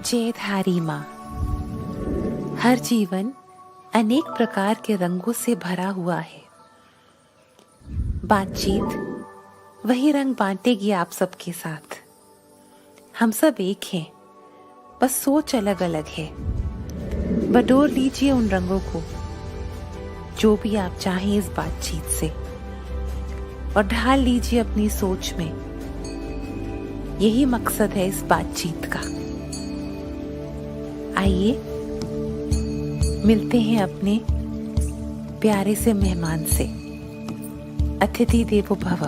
जयधारी माँ। हर जीवन अनेक प्रकार के रंगों से भरा हुआ है। बातचीत वही रंग बांटेगी आप सबके साथ। हम सब एक हैं, बस सोच अलग अलग है। बटोर लीजिए उन रंगों को, जो भी आप चाहें इस बातचीत से, और ढाल लीजिए अपनी सोच में। यही मकसद है इस बातचीत का। आइए मिलते हैं अपने प्यारे से मेहमान से। अतिथि देवो भव।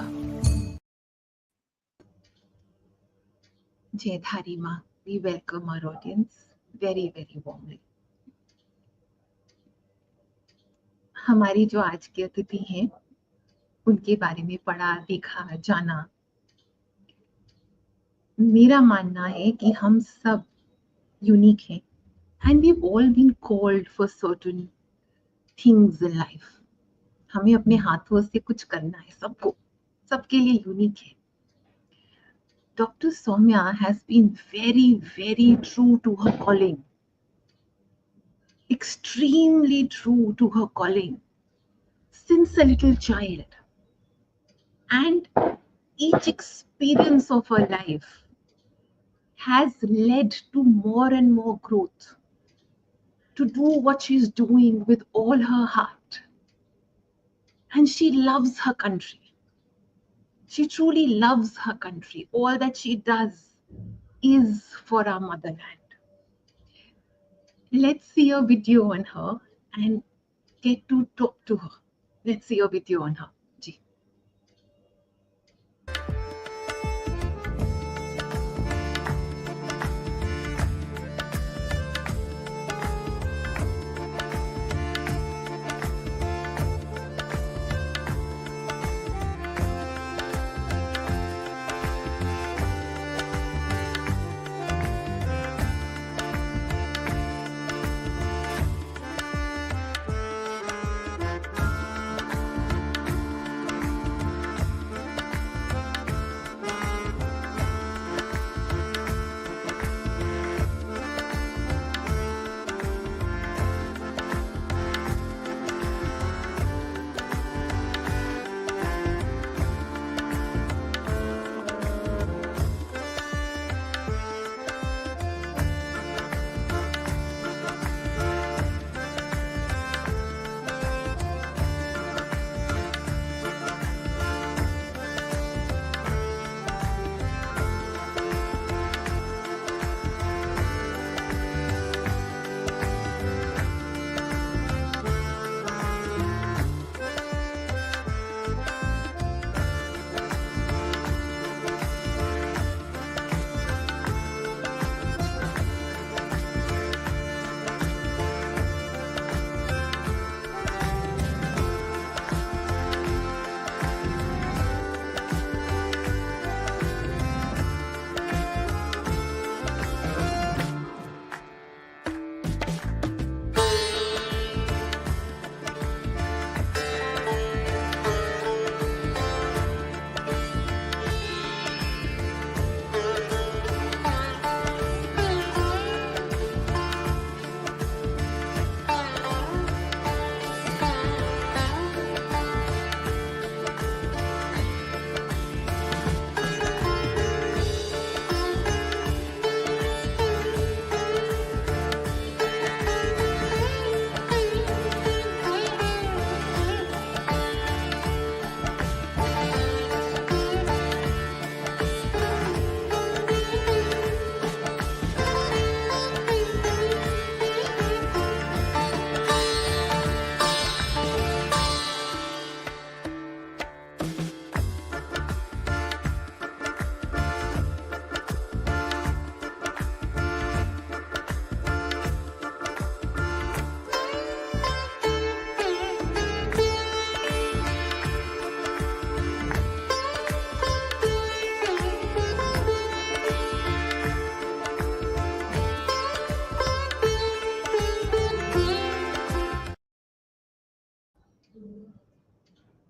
Jayadhari Ma, we welcome our audience very very warmly. हमारी जो आज के अतिथि हैं उनके बारे में पढ़ा देखा जाना, मेरा मानना है कि हम सब यूनिक हैं and we've all been called for certain things in life. हमें अपने हाथों से कुछ करना है, सबको, सबके लिए यूनिक है। Dr. Soumya has been very very true to her calling, extremely true to her calling since a little child, and each experience of her life has led to more and more growth, to do what she's doing with all her heart. And she loves her country. She truly loves her country. All that she does is for our motherland. Let's see a video on her and get to talk to her. Let's see a video on her. Ji.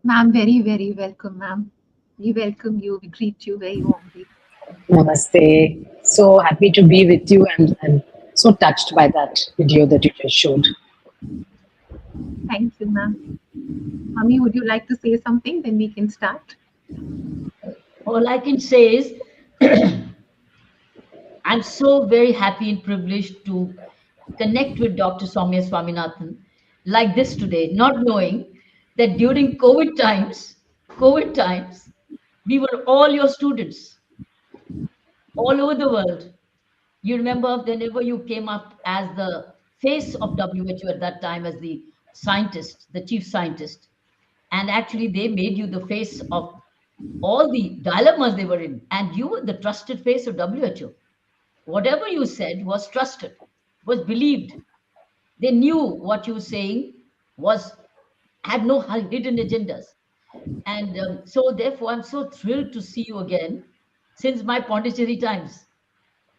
Ma'am, very, very welcome, ma'am. We welcome you. We greet you very warmly. Namaste. So happy to be with you and so touched by that video that you just showed. Thank you, ma'am. Mummy, would you like to say something? Then we can start. All I can say is I'm so very happy and privileged to connect with Dr. Soumya Swaminathan like this today, not knowing that during COVID times, we were all your students all over the world. You remember whenever you came up as the face of WHO at that time, as the scientist, the chief scientist, and actually they made you the face of all the dilemmas they were in, and you were the trusted face of WHO. Whatever you said was trusted, was believed. They knew what you were saying was had no hidden agendas. And so, therefore, I'm so thrilled to see you again since my Pondicherry times.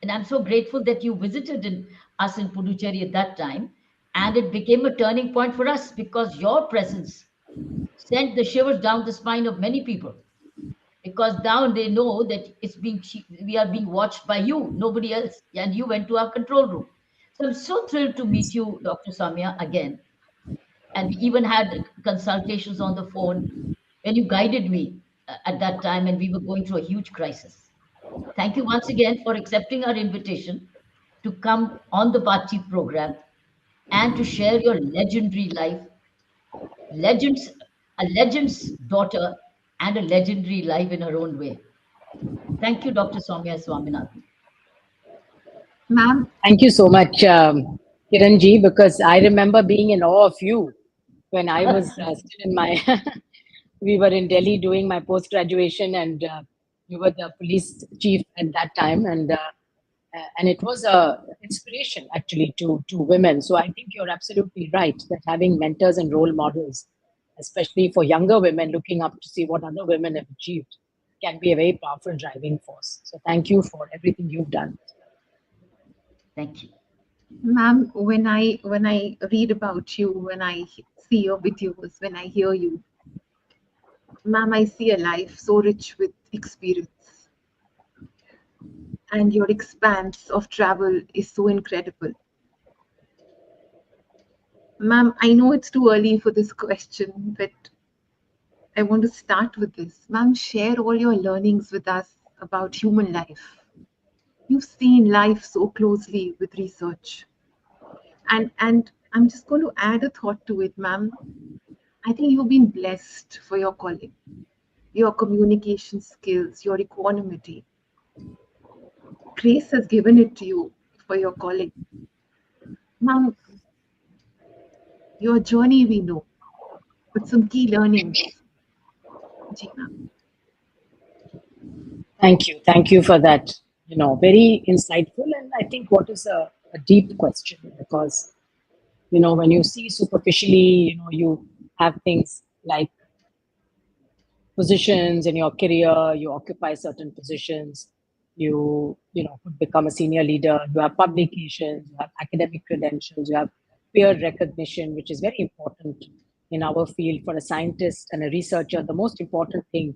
And I'm so grateful that you visited us in Puducherry at that time. And it became a turning point for us because your presence sent the shivers down the spine of many people. Because now they know that we are being watched by you, nobody else, and you went to our control room. So I'm so thrilled to meet you, Dr. Samya, again. And we even had consultations on the phone when you guided me at that time, and we were going through a huge crisis. Thank you once again for accepting our invitation to come on the Baatcheet program and to share your legendary life, legends, a legend's daughter, and a legendary life in her own way. Thank you, Dr. Soumya Swaminathan. Ma'am, Thank you so much, Kiranji, because I remember being in awe of you when I was still in my, we were in Delhi doing my post graduation, and you were the police chief at that time, and it was a inspiration actually to women. So I think you're absolutely right that having mentors and role models, especially for younger women looking up to see what other women have achieved, can be a very powerful driving force. So thank you for everything you've done. Thank you. ma'am, when I read about you, when I see your videos, when I hear you, ma'am, I see a life so rich with experience, and your expanse of travel is so incredible. Ma'am, I know it's too early for this question, but I want to start with this. Ma'am, share all your learnings with us about human life. You've seen life so closely with research. And I'm just going to add a thought to it, ma'am. I think you've been blessed for your calling, your communication skills, your equanimity. Grace has given it to you for your calling. Ma'am, your journey we know, with some key learnings. Ji, ma'am. Thank you. Thank you for that. Very insightful. And I think what is a deep question, because, when you see superficially, you have things like positions in your career, you occupy certain positions, could become a senior leader, you have publications, you have academic credentials, you have peer recognition, which is very important in our field. For a scientist and a researcher, the most important thing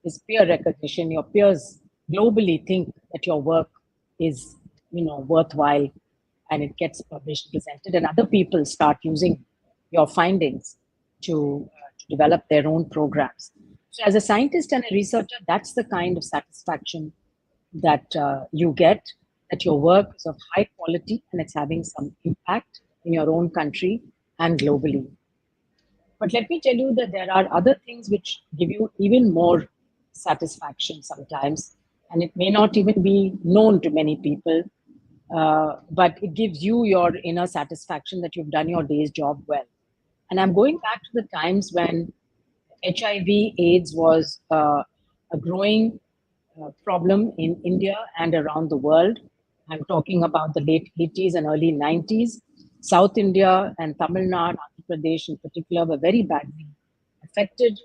is peer recognition. Your peers globally think that your work is worthwhile, and it gets published, presented, and other people start using your findings to develop their own programs. So, as a scientist and a researcher, that's the kind of satisfaction that you get, that your work is of high quality and it's having some impact in your own country and globally. But let me tell you that there are other things which give you even more satisfaction sometimes, and it may not even be known to many people, but it gives you your inner satisfaction that you've done your day's job well. And I'm going back to the times when HIV/AIDS was a growing problem in India and around the world. I'm talking about the late 80s and early 90s. South India and Tamil Nadu, Andhra Pradesh in particular, were very badly affected.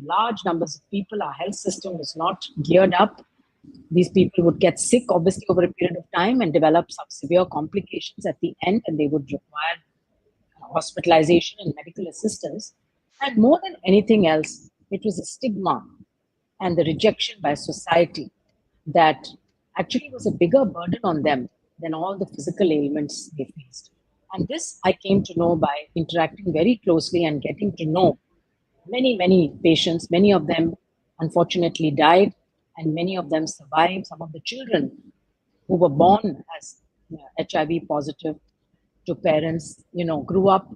Large numbers of people, our health system was not geared up. These people would get sick, obviously, over a period of time and develop some severe complications at the end, and they would require hospitalization and medical assistance. And more than anything else, it was a stigma and the rejection by society that actually was a bigger burden on them than all the physical ailments they faced. And this I came to know by interacting very closely and getting to know many patients. Many of them unfortunately died, and many of them survived. Some of the children who were born as HIV positive to parents, grew up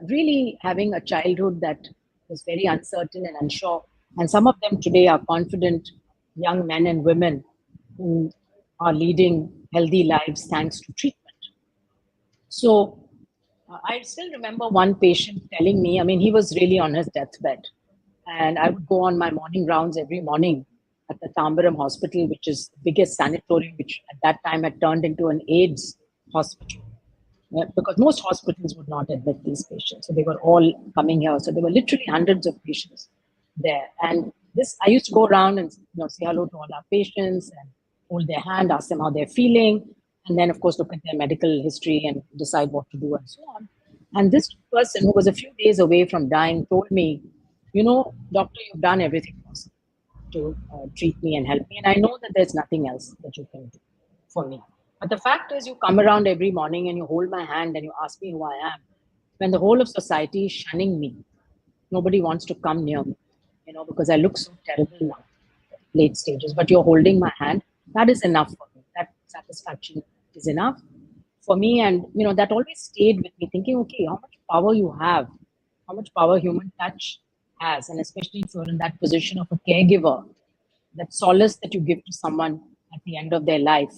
really having a childhood that was very uncertain and unsure. And some of them today are confident young men and women who are leading healthy lives thanks to treatment. So I still remember one patient telling me, I mean, he was really on his deathbed. And I would go on my morning rounds every morning at the Tambaram Hospital, which is the biggest sanatorium, which at that time had turned into an AIDS hospital. Because most hospitals would not admit these patients. So they were all coming here. So there were literally hundreds of patients there. And this, I used to go around and say hello to all our patients and hold their hand, ask them how they're feeling, and then, of course, look at their medical history and decide what to do and so on. And this person, who was a few days away from dying, told me, doctor, you've done everything possible to treat me and help me. And I know that there's nothing else that you can do for me. But the fact is, you come around every morning and you hold my hand and you ask me who I am. When the whole of society is shunning me, nobody wants to come near me, because I look so terrible now, late stages. But you're holding my hand. That is enough for me. That satisfaction is enough for me. And, that always stayed with me, thinking, okay, how much power you have, how much power human touch has. And especially if you're in that position of a caregiver, that solace that you give to someone at the end of their life.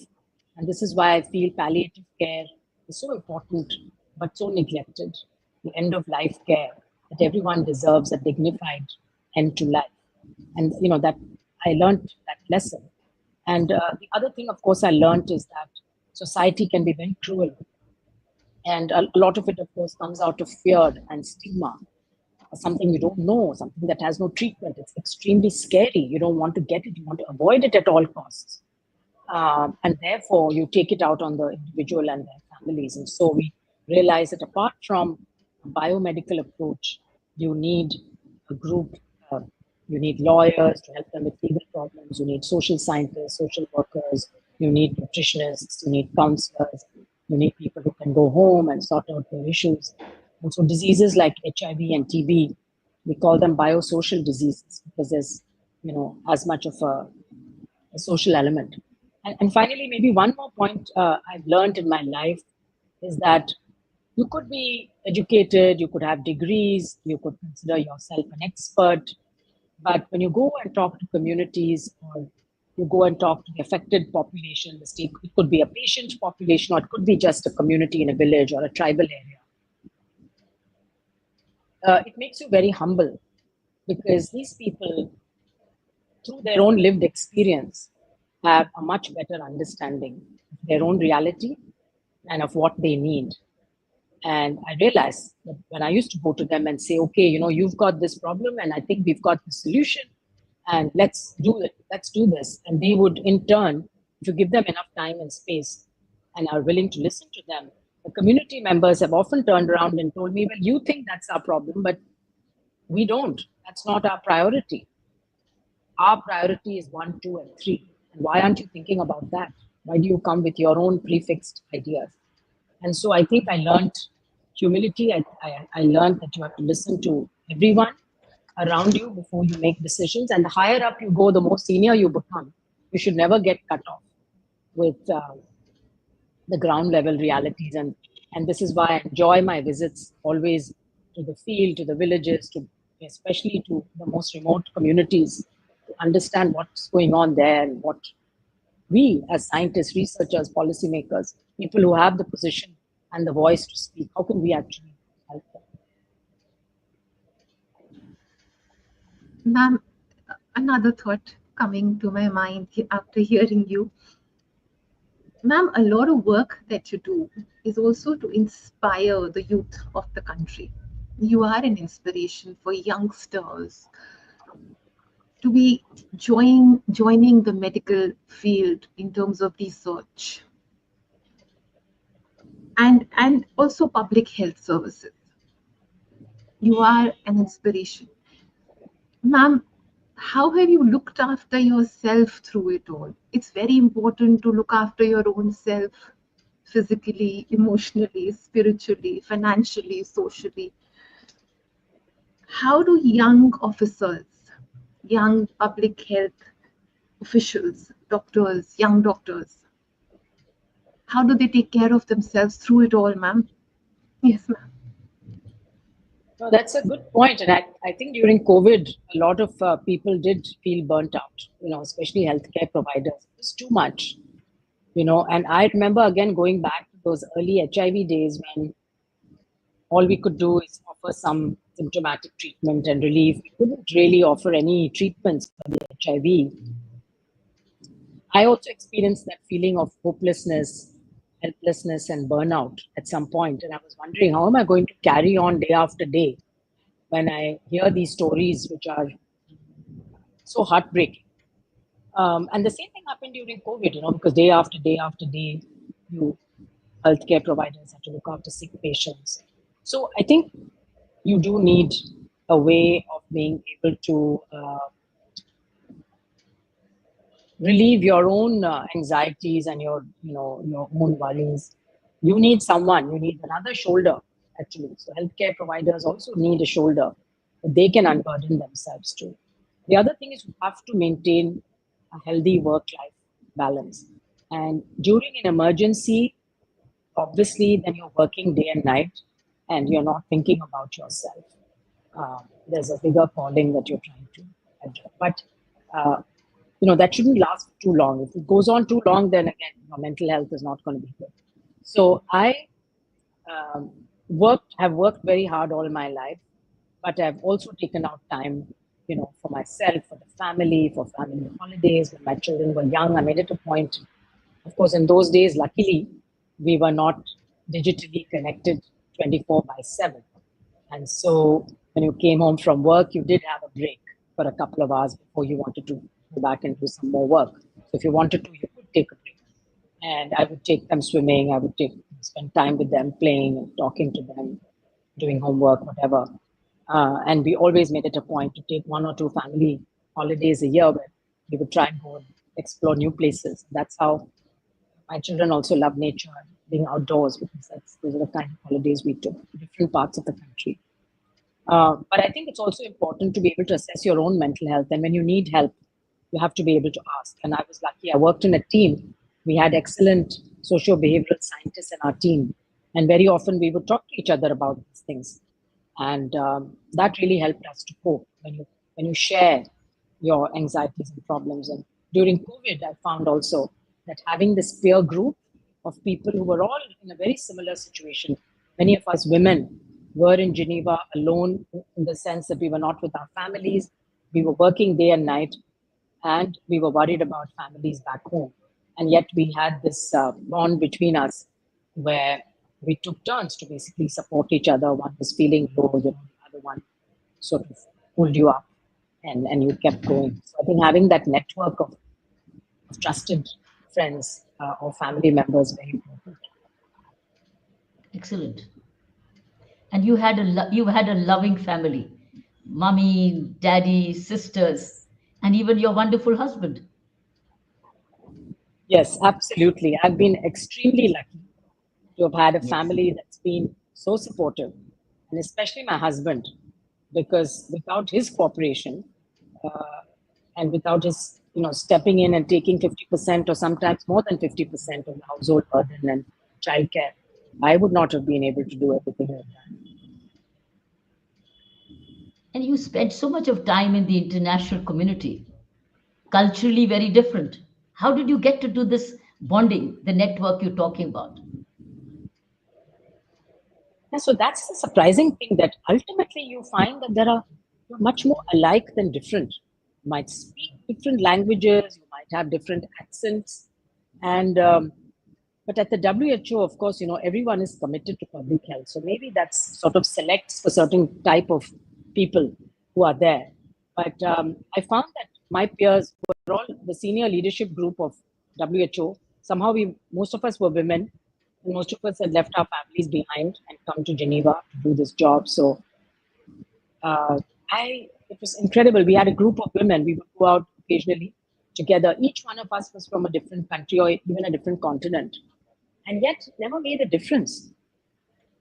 And this is why I feel palliative care is so important, but so neglected. The end of life care, that everyone deserves a dignified end to life. And, that I learned that lesson. And the other thing, of course, I learned is that society can be very cruel. And a lot of it, of course, comes out of fear and stigma. Something you don't know, something that has no treatment. It's extremely scary. You don't want to get it. You want to avoid it at all costs. And therefore, you take it out on the individual and their families. And so we realize that apart from a biomedical approach, you need a group, you need lawyers to help them with legal problems, you need social scientists, social workers, you need nutritionists, you need counselors, you need people who can go home and sort out their issues. And so diseases like HIV and TB, we call them biosocial diseases because there's, as much of a social element. And finally, maybe one more point I've learned in my life is that you could be educated, you could have degrees, you could consider yourself an expert, but when you go and talk to communities or you go and talk to the affected population, it could be a patient population or it could be just a community in a village or a tribal area. It makes you very humble because these people, through their own lived experience, have a much better understanding of their own reality and of what they need. And I realized that when I used to go to them and say, okay, you've got this problem and I think we've got the solution and let's do it, let's do this. And they would in turn, if you give them enough time and space and are willing to listen to them, the community members have often turned around and told me, well, you think that's our problem, but we don't. That's not our priority. Our priority is 1, 2, and 3. And why aren't you thinking about that? Why do you come with your own prefixed ideas? And so I think I learned humility. I learned that you have to listen to everyone around you before you make decisions. And the higher up you go, the more senior you become. You should never get cut off with the ground level realities. And this is why I enjoy my visits always to the field, to the villages, especially to the most remote communities, to understand what's going on there and what we as scientists, researchers, policymakers, people who have the position and the voice to speak, how can we actually help them? Ma'am, another thought coming to my mind after hearing you. Ma'am, a lot of work that you do is also to inspire the youth of the country. You are an inspiration for youngsters to be joining the medical field in terms of research and also public health services. You are an inspiration. Ma'am, how have you looked after yourself through it all? It's very important to look after your own self physically, emotionally, spiritually, financially, socially. How do young officers, young public health officials, doctors, young doctors, how do they take care of themselves through it all, ma'am? Yes, ma'am. No, that's a good point. And I think during COVID, a lot of people did feel burnt out, especially healthcare providers. It was too much, and I remember again going back to those early HIV days when all we could do is offer some symptomatic treatment and relief. We couldn't really offer any treatments for the HIV. I also experienced that feeling of hopelessness, helplessness, and burnout at some point. And I was wondering, how am I going to carry on day after day when I hear these stories, which are so heartbreaking? And the same thing happened during COVID, because day after day, you healthcare providers have to look after sick patients. So I think you do need a way of being able to relieve your own anxieties and your own worries. You need someone. You need another shoulder, actually. So healthcare providers also need a shoulder that they can unburden themselves to. The other thing is you have to maintain a healthy work-life balance. And during an emergency, obviously, then you're working day and night, and you're not thinking about yourself. There's a bigger calling that you're trying to address. But uh, that shouldn't last too long. If it goes on too long, then again, your mental health is not going to be good. So I um, have worked very hard all my life, but I've also taken out time, for myself, for the family, for family holidays. When my children were young, I made it a point. Of course, in those days, luckily, we were not digitally connected 24/7. And so when you came home from work, you did have a break for a couple of hours before you wanted to go back and do some more work. So if you wanted to, you could take a break. And I would take them swimming. I would spend time with them, playing and talking to them, doing homework, whatever. And we always made it a point to take 1 or 2 family holidays a year where we would try and go and explore new places. That's how my children also love nature, being outdoors, because those are the kind of holidays we took to different parts of the country. But I think it's also important to be able to assess your own mental health. And when you need help, you have to be able to ask. And I was lucky. I worked in a team. We had excellent socio-behavioral scientists in our team. And very often we would talk to each other about these things. And that really helped us to cope when you share your anxieties and problems. And during COVID, I found also that having this peer group of people who were all in a very similar situation, many of us women were in Geneva alone in the sense that we were not with our families. We were working day and night, and we were worried about families back home. And yet we had this bond between us where we took turns to basically support each other. One was feeling low, the other one sort of pulled you up, and you kept going. So I think having that network of trusted friends or family members is very important. Excellent. And you had a loving family, mommy, daddy, sisters, and even your wonderful husband. Yes, absolutely. I've been extremely lucky to have had a Yes. family that's been so supportive, and especially my husband, because without his cooperation and without his, stepping in and taking 50% or sometimes more than 50% of the household burden and childcare, I would not have been able to do everything like that. And you spent so much of time in the international community, culturally very different. How did you get to do this bonding, the network you're talking about? Yeah, so that's the surprising thing, that ultimately you find that you're much more alike than different. You might speak different languages, you might have different accents, and but at the WHO, of course, everyone is committed to public health. So maybe that's sort of selects for certain type of people who are there. But I found that my peers were all the senior leadership group of WHO. Somehow most of us were women, and most of us had left our families behind and come to Geneva to do this job. So uh, I It was incredible. We had a group of women. We would go out occasionally together. Each one of us was from a different country or even a different continent, and yet never made a difference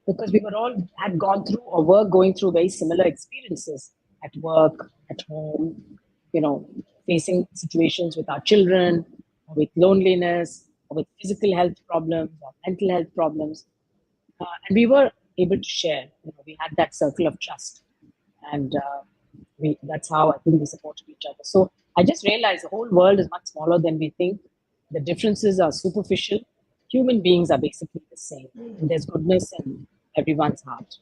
because we were all had gone through or were going through very similar experiences at work, at home, facing situations with our children, or with loneliness, or with physical health problems, or mental health problems. And we were able to share. We had that circle of trust, and that's how I think we supported each other. So I just realized the whole world is much smaller than we think. The differences are superficial. Human beings are basically the same. And there's goodness in everyone's heart.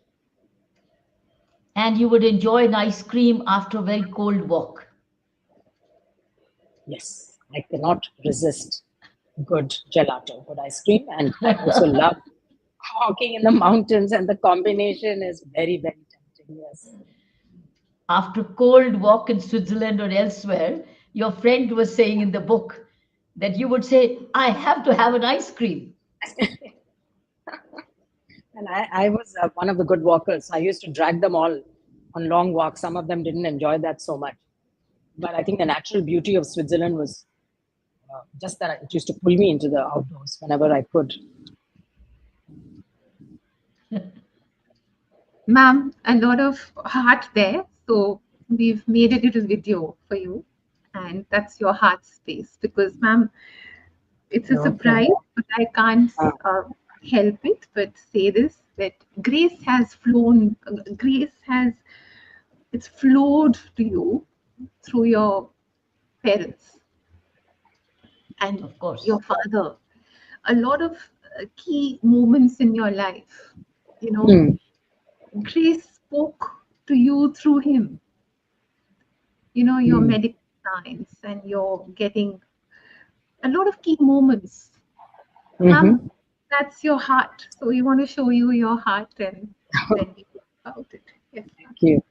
And you would enjoy an ice cream after a very cold walk. Yes, I cannot resist good gelato, good ice cream. And I also love walking in the mountains, and the combination is very, very tempting. Yes. After cold walk in Switzerland or elsewhere, your friend was saying in the book that you would say, I have to have an ice cream. And I was one of the good walkers. I used to drag them all on long walks. Some of them didn't enjoy that so much. But I think the natural beauty of Switzerland was just that it used to pull me into the outdoors whenever I could. Ma'am, a lot of heart there. So we've made a little video for you. And that's your heart space. Because, ma'am, it's a surprise, but I can't help it but say this, that grace has flown, it's flowed to you through your parents and Of course, your father. A lot of key moments in your life, grace spoke to you through him. Your medical science, and you're getting a lot of key moments. That's your heart. So we want to show you your heart and then we talk about it. Yes. Thank you.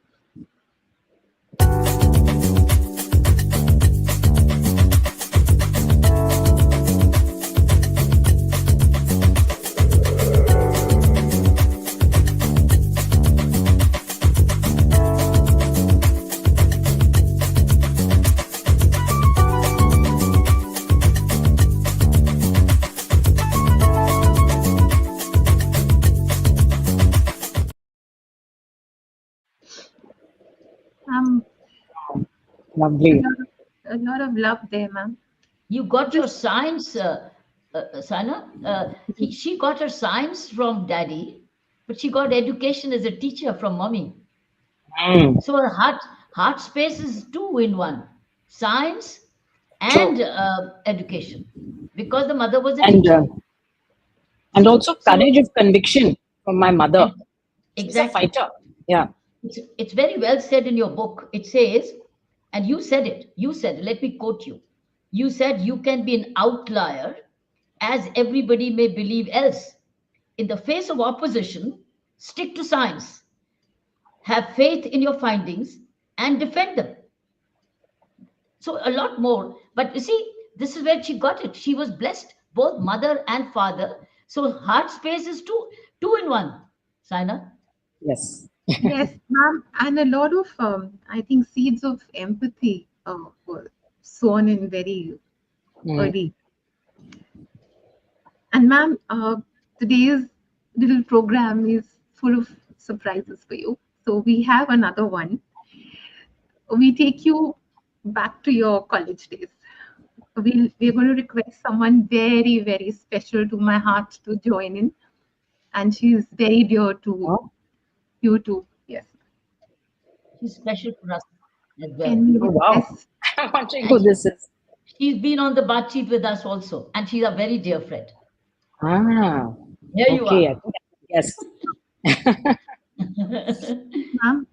Lovely. A lot of love there, ma'am. You got your science, Sana. She got her science from daddy, but she got education as a teacher from mommy. So her heart space is two in one: science and education, because the mother was a teacher. And also courage of conviction from my mother. Exactly. She's a fighter. Yeah. It's very well said in your book. It says, and you said it, let me quote you. You said you can be an outlier as everybody may believe else. In the face of opposition, stick to science. Have faith in your findings and defend them. So a lot more. But you see, this is where she got it. She was blessed, both mother and father. So heart space is two in one. Saina? Yes. Yes, ma'am. And a lot of, I think, seeds of empathy were sown in very early. And ma'am, today's little program is full of surprises for you. So we have another one. We take you back to your college days. We're going to request someone very, very special to my heart to join in. And she's very dear to you too. Yes. She's special for us as well. Oh, wow. I'm wondering who this is. She's been on the Baatcheet with us also, and she's a very dear friend. Here you are. Yes. Ma'am?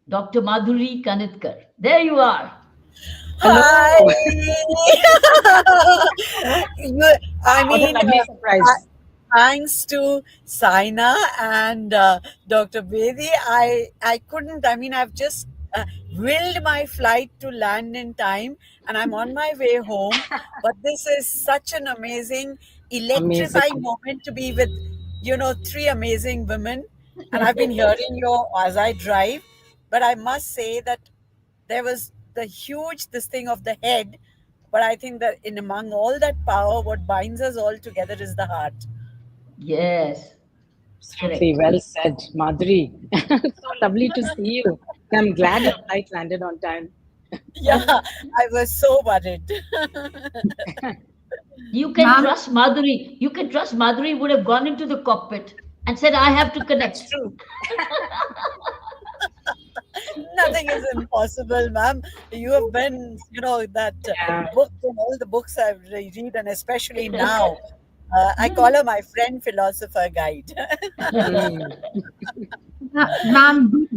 Dr. Madhuri Kanitkar. There you are. Hi. I What a mean, lovely surprise. thanks to Saina and Dr. Bedi, I couldn't, I've just willed my flight to land in time and I'm on my way home. But this is such an amazing, electrifying moment to be with, three amazing women. And I've been hearing you as I drive. But I must say that there was the huge this thing of the head, but I think that in among all that power, what binds us all together is the heart. Yes, Absolutely correct. well said, Madhuri. So lovely to see you. I'm glad your flight landed on time. Yeah, I was so worried. You can Ma'am, trust Madhuri. You can trust Madhuri would have gone into the cockpit and said, I have to That's connect. true. Nothing is impossible, ma'am. You have been, that Yeah. book and all the books I've read, and especially now, I call her my friend philosopher guide. Mm. ma'am,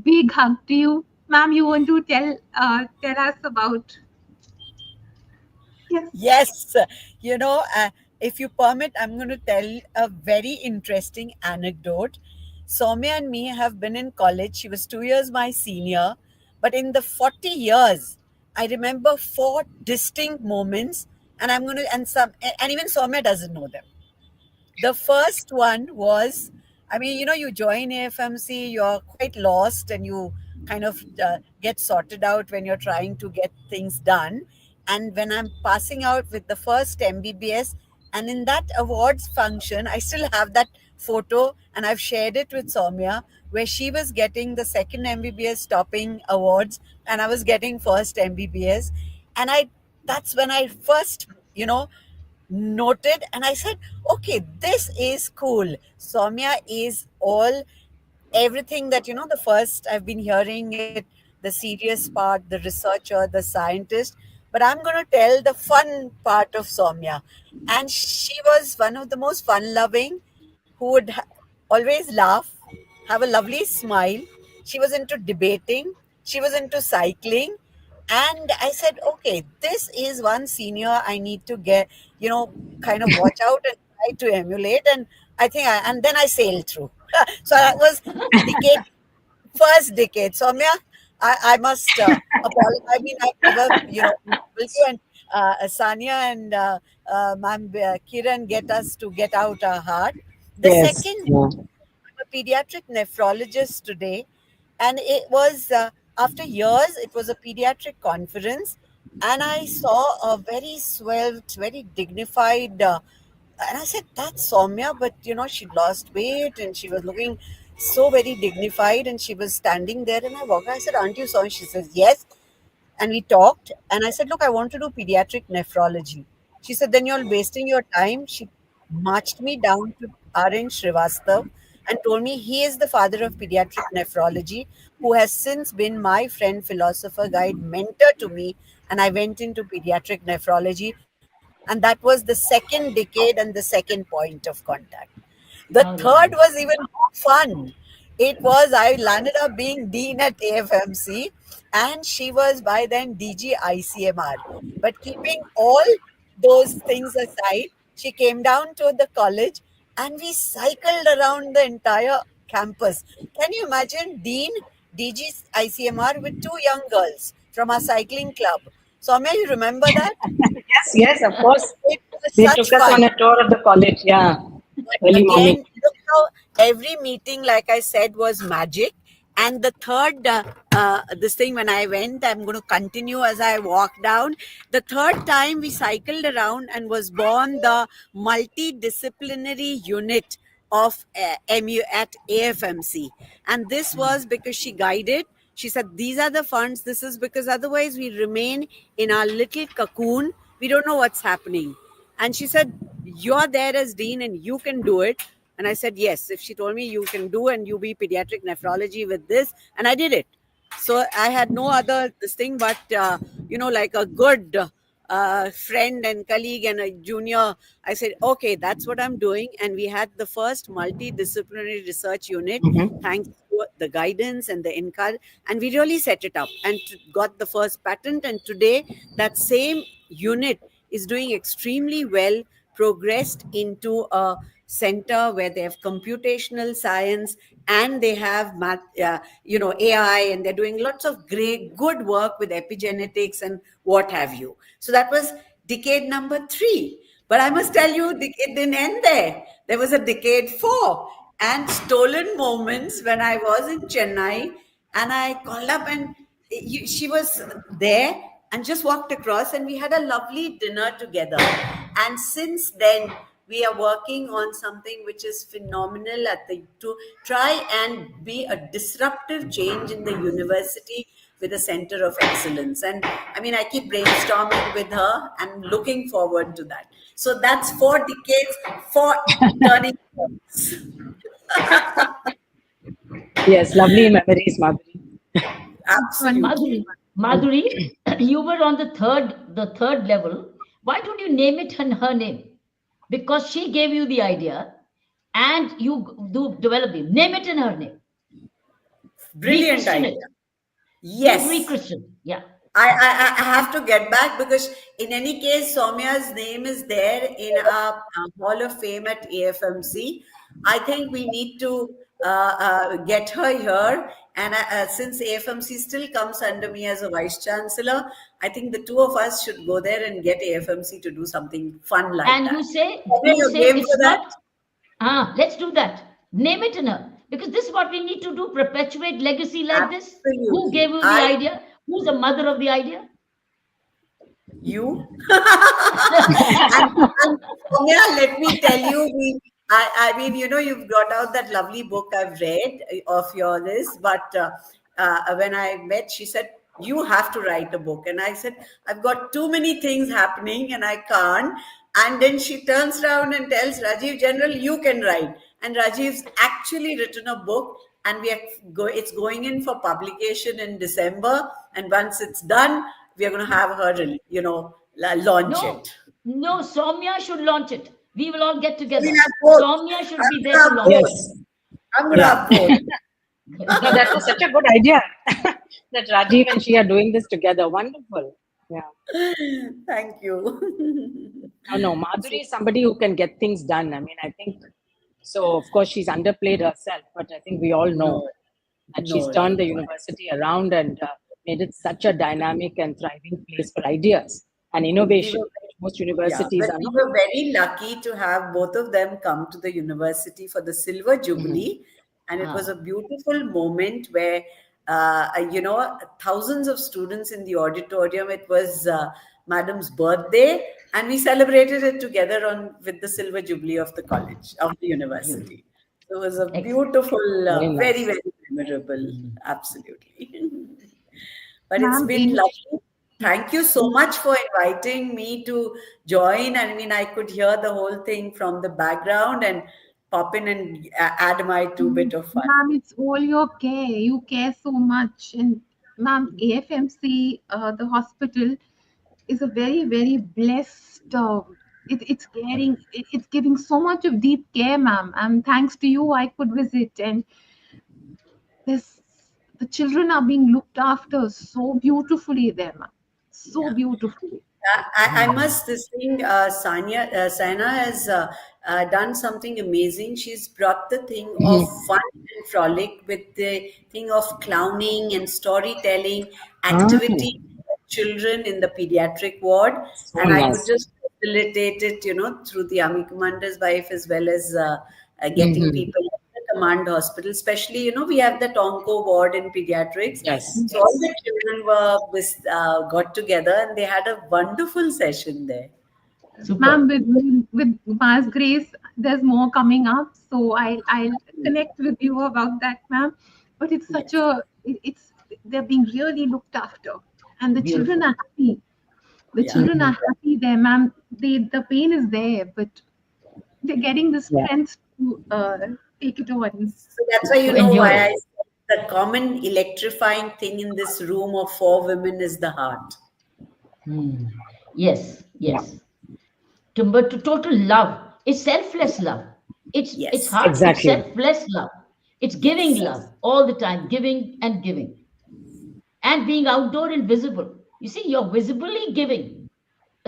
big hug to you. Ma'am, you want to tell us about? Yes. Yes, if you permit, I'm going to tell a very interesting anecdote. Soumya and me have been in college. She was 2 years my senior, but in the 40 years, I remember four distinct moments, and I'm going to, and even Soumya doesn't know them. The first one was, I mean, you join AFMC, you're quite lost, and you kind of get sorted out when you're trying to get things done. And when I'm passing out with the first MBBS, and in that awards function, I still have that photo, and I've shared it with Soumya, where she was getting the second MBBS topping awards, and I was getting first MBBS. And that's when I first, noted, and I said, okay, this is cool. Soumya is all everything that, the first I've been hearing it, the serious part, the researcher, the scientist, but I'm going to tell the fun part of Soumya. And she was one of the most fun loving, who would always laugh, have a lovely smile. She was into debating, she was into cycling. And I said, okay, this is one senior I need to get, kind of watch out and try to emulate. And and then I sailed through. So that was decade, first decade. Soumya, I must apologize. I mean, I never, will you and Sanya and Ma'am Kiran get us to get out our heart. The Yes. second, Yeah. I'm a pediatric nephrologist today, and it was after years. It was a pediatric conference, and I saw a very svelte, very dignified. And I said, "That's Soumya," but she lost weight and she was looking so very dignified, and she was standing there. And I walked. I said, "Aren't you Soumya?" She says, "Yes." And we talked, and I said, "Look, I want to do pediatric nephrology." She said, "Then you're wasting your time." She marched me down to RN Srivastav and told me he is the father of pediatric nephrology, who has since been my friend, philosopher, guide, mentor to me. And I went into pediatric nephrology, and that was the second decade and the second point of contact. The How third lovely. was even more fun. It was, I landed up being dean at AFMC, and she was by then DG ICMR. But keeping all those things aside, she came down to the college and we cycled around the entire campus. Can you imagine Dean, DG ICMR with two young girls from our cycling club? Soumya, you remember that? Yes, yes, of course. It was They such took us on fun. a tour of the college. Yeah. But Early morning. again, look how every meeting, like I said, was magic. And the third, this thing when I went, I'm going to continue as I walk down. The third time we cycled around and was born the multidisciplinary unit of MU at AFMC. And this was because she guided. She said, these are the funds. This is because otherwise we remain in our little cocoon. We don't know what's happening. And she said, you're there as dean and you can do it. And I said, yes. If she told me you can do and you be pediatric nephrology with this, and I did it. So I had no other this thing, but like a good friend and colleague and a junior, I said, okay, that's what I'm doing. And we had the first multidisciplinary research unit, Mm-hmm. thanks to the guidance and the encourage, and we really set it up and got the first patent. And today, that same unit is doing extremely well, progressed into a center where they have computational science and they have math, AI, and they're doing lots of great, good work with epigenetics and what have you. So that was decade number 3. But I must tell you, it didn't end there. There was a decade 4 and stolen moments when I was in Chennai and I called up and she was there and just walked across, and we had a lovely dinner together. And since then, we are working on something which is phenomenal to try and be a disruptive change in the university with a center of excellence. And I mean, I keep brainstorming with her and looking forward to that. So that's 4 decades, 4 turning points. Yes, lovely memories, Madhuri. Absolutely. Madhuri, you were on the third level. Why don't you name it in her name? Because she gave you the idea, and you do develop it. Name it in her name. Brilliant Re-Christian idea. it. Yes. Don't re-Christian. Yeah. I have to get back, because in any case, Soumya's name is there in our Hall of Fame at AFMC. I think we need to get her here. And since AFMC still comes under me as a Vice Chancellor, I think the two of us should go there and get AFMC to do something fun like And that. you say Game it's for that? not. Let's do that. Name it in her, because this is what we need to do. Perpetuate legacy like this. Who Absolutely. gave you the idea? Who's the mother of the idea? You. and Soumya, let me tell you, I mean, you've brought out that lovely book I've read of yours, but when I met, she said, you have to write a book. And I said, I've got too many things happening and I can't. And then she turns around and tells Rajiv, General, you can write. And Rajiv's actually written a book, and it's going in for publication in December. And once it's done, we are going to have her, launch it. No, Soumya should launch it. We will all get together. Both. Soumya should be there to launch it. Yes. I'm going to have both. No, that was such a good idea that Rajiv and she are doing this together. Wonderful. Yeah. Thank you. No, Madhuri is somebody who can get things done. I mean, I think so. Of course, she's underplayed herself, but I think we all know that she's turned the university around and made it such a dynamic and thriving place for ideas and innovation. Most universities are we not. were very lucky to have both of them come to the university for the Silver Jubilee. And it was a beautiful moment where, thousands of students in the auditorium. It was Madam's birthday, and we celebrated it together with the Silver Jubilee of the college, of the university. So it was a beautiful, very, very memorable, absolutely. But it's been lovely. Thank you so much for inviting me to join. I mean, I could hear the whole thing from the background and pop in and add my 2 bit of fun. Ma'am, it's all your care. You care so much. And ma'am, AFMC, the hospital, is a very, very blessed. It's caring. It's giving so much of deep care, ma'am. And thanks to you, I could visit. And the children are being looked after so beautifully there, ma'am. So beautifully. I must Saina has done something amazing. She's brought the thing of fun and frolic with the thing of clowning and storytelling activity for children in the pediatric ward. So and nice. I could just facilitate it, through the Army Commander's wife, as well as getting people at the command hospital. Especially, we have the Tonko ward in pediatrics. Yes. So all the children got together and they had a wonderful session there. Ma'am, with Ma's grace, there's more coming up. So I'll connect with you about that, ma'am. But it's such they're being really looked after, and the children are happy. The children are happy there, ma'am. The pain is there, but they're getting the strength to take it on. So that's why why I said the common electrifying thing in this room of 4 women is the heart. Yes. But to total love, it's selfless love. It's heart. Exactly. It's selfless love. It's giving love all the time, giving and giving, and being outdoor and visible. You see, you're visibly giving.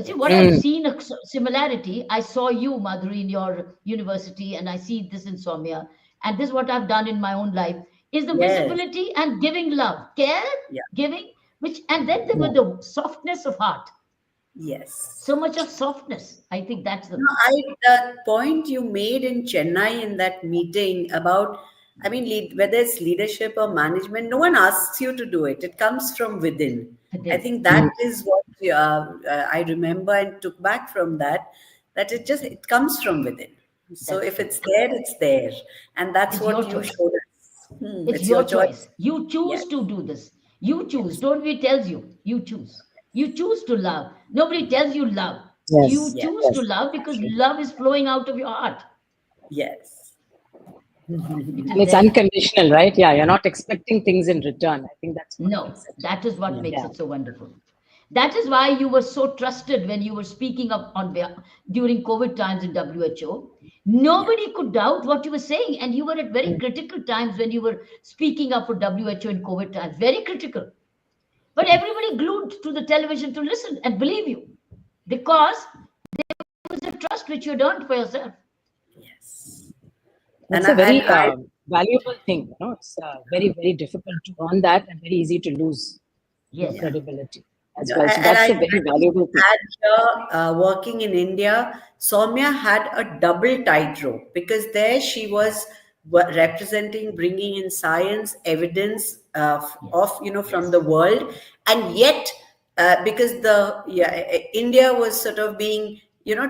See, what I've seen a similarity. I saw you, Madhuri, in your university, and I see this in Soumya. And this is what I've done in my own life, is the visibility and giving love, care, giving, and then there were the softness of heart. Yes. So much of softness. I think that's the the point you made in Chennai in that meeting about I mean, whether it's leadership or management, no one asks you to do it. It comes from within. I think that is what I remember and took back from that. That it comes from within. So if it's there, it's there, and that's It's what your you choice. showed us. It's your choice. You choose Yes. to do this. You choose. Yes. Nobody tells you. You choose. You choose to love. Nobody tells you love. Yes. You Yes. choose to love because love is flowing out of your heart. Yes. It And is it's there. unconditional, right? Yeah, you're not expecting things in return. I think that's what No, makes it. that is what makes Yeah. it so wonderful. That is why you were so trusted when you were speaking up during COVID times in WHO. Nobody could doubt what you were saying, and you were at very critical times when you were speaking up for WHO in COVID times. Very critical. But everybody glued to the television to listen and believe you because there was a trust which you earned for yourself. Yes. That's And a very I valuable thing. You know, it's very, very difficult to earn that and very easy to lose your Yes. credibility as No, well. So and that's I a very valuable thing. had working in India, Soumya had a double tightrope because there she was representing, bringing in science, evidence of from the world, and yet because India was sort of being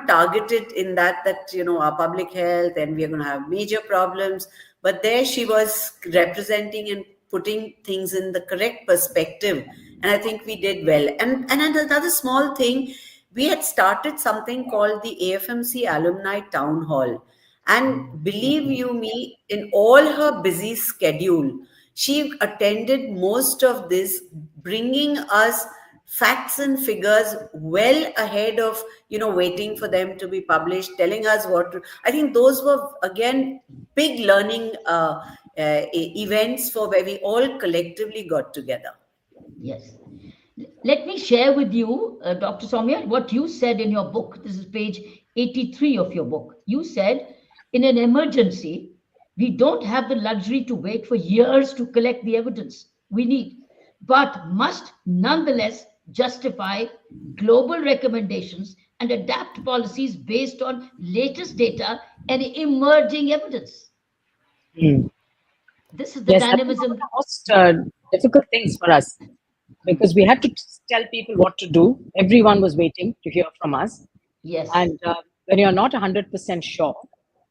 targeted in that our public health and we are going to have major problems, but there she was representing and putting things in the correct perspective, and I think we did well. And another small thing, we had started something called the AFMC Alumni Town Hall, and believe you me, in all her busy schedule, she attended most of this, bringing us facts and figures well ahead of waiting for them to be published, telling us what to. I think those were again big learning events for where we all collectively got together. Yes. Let me share with you, Dr. Soumya, what you said in your book. This is page 83 of your book. You said, in an emergency, we don't have the luxury to wait for years to collect the evidence we need, but must nonetheless justify global recommendations and adapt policies based on latest data and emerging evidence. Mm. This is the Yes, that was one dynamism. of the most difficult things for us because we had to tell people what to do. Everyone was waiting to hear from us. Yes. And when you're not 100% sure,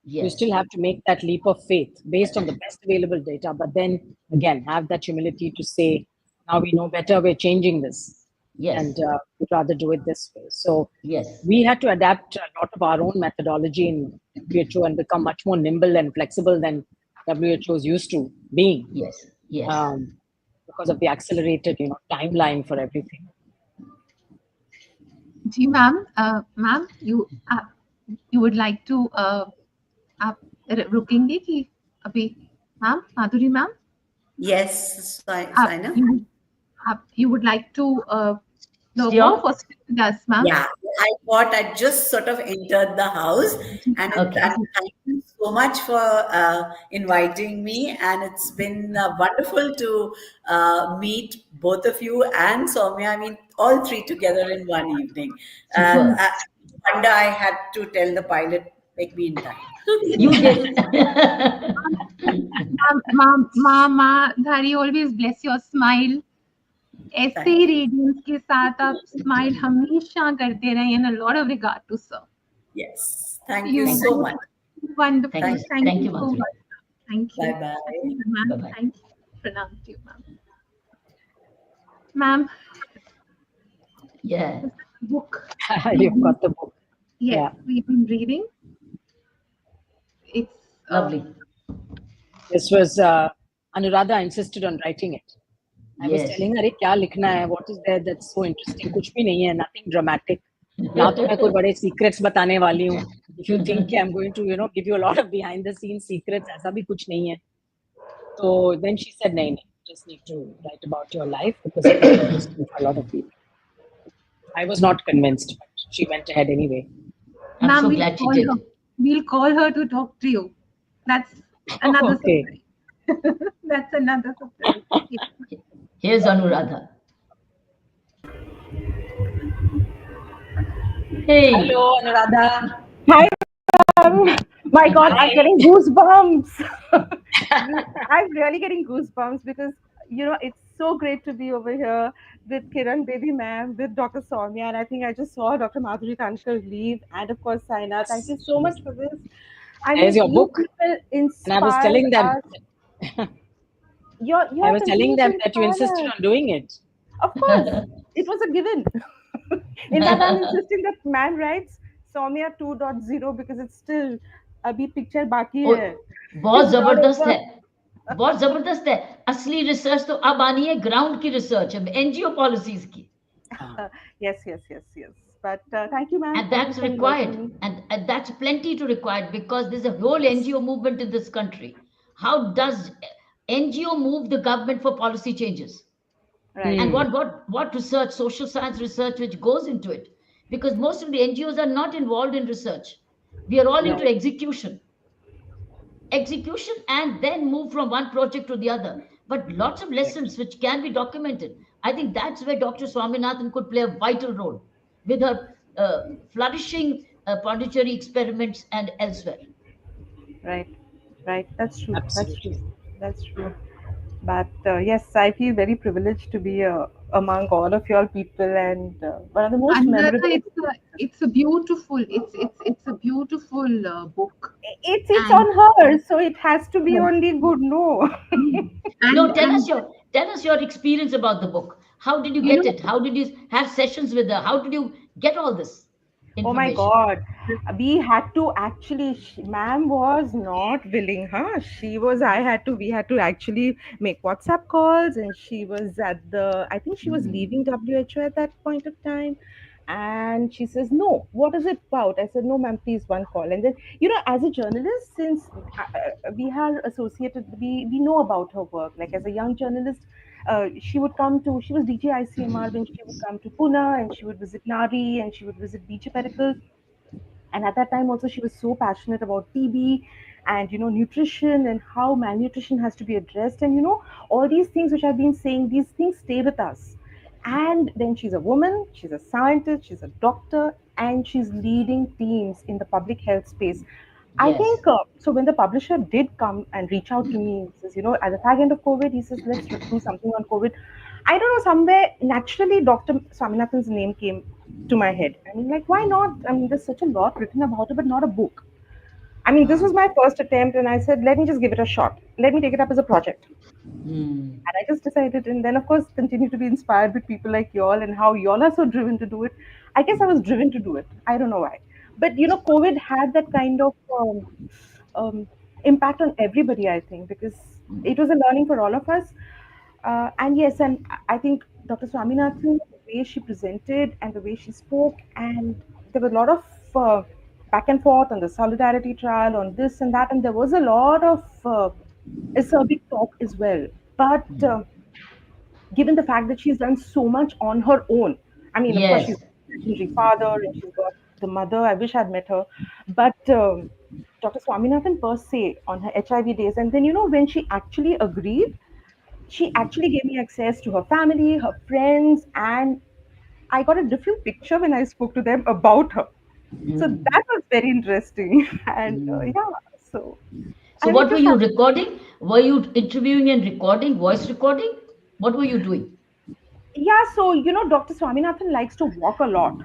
you Yes. still have to make that leap of faith based on the best available data. But then again, have that humility to say, now we know better, we're changing this. Yes. And we'd rather do it this way. So Yes. we had to adapt a lot of our own methodology in WHO and become much more nimble and flexible than WHO is used to being. Yes. Yes. Because of the accelerated, timeline for everything. Ji ma'am, ma'am, you would like to आप रुकेंगे कि अभी ma'am, Madhuri ma'am? Yes, Saina. You would like to know Stay on? more for us, ma'am? Yeah, I thought I just sort of entered the house, and Okay. thank you so much for inviting me. And it's been wonderful to meet both of you and Soumya. I mean, all three together in one evening. Super. Wonder I had to tell the pilot, make me in time. You did. Mama, Dhari, always bless your smile. ऐसे ही radiance के साथ आप smile हमेशा करते रहें, and a lot of regard to sir. Yes, thank you so much. Wonderful. Thank you, so Madhuri. much. Thank you. Bye-bye. Bye-bye. Thank you. Pranam to you, ma'am. Ma'am, Yeah. book. You've got the book. Yes, Yeah. we've been reading. It's Lovely. This was Anuradha insisted on writing it. I was telling her, क्या लिखना है? What is there that's so interesting? कुछ भी नहीं है, nothing dramatic. ना तो मैं कोई बड़े secrets बताने वाली हूँ. If you think I'm going to, give you a lot of behind the scenes secrets, ऐसा भी कुछ नहीं है. So then she said, नहीं, just need to write about your life because it's interesting for a lot of people. I was not convinced, but she went ahead anyway. I'm so glad she did. We'll call her to talk to you. That's another Okay. surprise. That's another surprise. Yeah. Here's Anuradha. Hey. Hello, Anuradha. Hi, My God, I'm getting goosebumps. I'm really getting goosebumps because it's so great to be over here with Kiran Baby Ma'am, with Dr. Soumya, and I think I just saw Dr. Madhuri Kanchkar leave, and of course Saina. Thank you so much for this. I There's mean, your you book. people And I was inspire telling them, us. You I are was telling continuing to them that you inspire insisted us. on doing it. Of course, it was a given. In fact, I'm insisting that man writes Soumya 2.0 because it's still अभी picture बाकी ओ, है. बहुत It's not जबरदस्त over. है, बहुत जबरदस्त है. असली रिसर्च तो अब आनी है, ग्राउंड की रिसर्च, एनजीओ पॉलिसीज की. Yes. But thank you, ma'am. And Thank you that's for inviting required, me. and that's plenty to required, because there's a whole NGO movement in this country. How does NGO move the government for policy changes? Right. And what research, social science research, which goes into it? Because most of the NGOs are not involved in research. We are all into execution, and then move from one project to the other. But lots of lessons which can be documented. I think that's where Dr. Swaminathan could play a vital role with her flourishing Pondicherry experiments and elsewhere. Right. Right. That's true. That's true. Absolutely. That's true. But yes, I feel very privileged to be among all of your people, and one of the most Anuradha, memorable. it's a beautiful, it's a beautiful book, It's and on her, so it has to be only good. No. No, and tell us your experience about the book. How did you you get know it? How did you have sessions with her? How did you get all this Oh my information? God. We had to actually, ma'am was not willing, huh? We had to actually make WhatsApp calls, and she was I think she was leaving WHO at that point of time. And she says, no, what is it about? I said, no, ma'am, please, one call. And then, as a journalist, since we are associated, we know about her work. Like as a young journalist, she was DJ ICMR when she would come to Pune, and she would visit Nari, and she would visit Beach Pericle. And at that time also she was so passionate about TB and nutrition and how malnutrition has to be addressed, and all these things which I've been saying, these things stay with us. And then she's a woman, she's a scientist, she's a doctor, and she's leading teams in the public health space. I Yes. think so. When the publisher did come and reach out to me, he says, at the fag end of COVID, he says, let's do something on COVID. I don't know, somewhere naturally Dr. Swaminathan's name came to my head. I mean, like, why not? I mean, there's such a lot written about it, but not a book. I mean, this was my first attempt, and I said, let me just give it a shot. Let me take it up as a project. And I just decided, and then, of course, continue to be inspired with people like y'all and how y'all are so driven to do it. I guess I was driven to do it. I don't know why. But, COVID had that kind of impact on everybody, I think, because it was a learning for all of us. And yes, and I think Dr. Swaminathan, the way she presented and the way she spoke, and there were a lot of back and forth on the solidarity trial, on this and that, and there was a lot of acerbic talk as well. But given the fact that she's done so much on her own, I mean, of course, she's Yes. a legendary father and she's got the mother. I wish I'd met her. But Dr. Swaminathan per se on her HIV days, and then, when she actually agreed, she actually gave me access to her family, her friends, and I got a different picture when I spoke to them about her. So that was very interesting. And yeah, so, So and it what were was you fun. recording? Were you interviewing and recording, voice recording? What were you doing? Yeah, so, Dr. Swaminathan likes to walk a lot.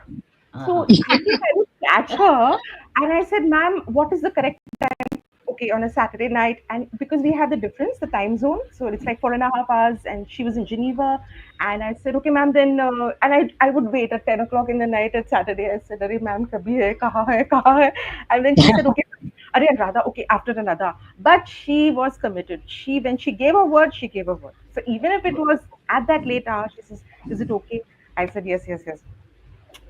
So Uh-huh. I think I would catch her and I said, ma'am, what is the correct time? Okay, on a Saturday night. And because we had the difference, the time zone. So it's like 4.5 hours, and she was in Geneva. And I said, okay, ma'am, then, and I would wait at 10 o'clock in the night at Saturday. I said, Arey, ma'am, kabhi hai, kaha hai, kaha hai? And then she said, okay, Arey, Radha, okay, after another. But she was committed. When she gave a word, she gave a word. So even if it was at that late hour, she says, is it okay? I said, yes.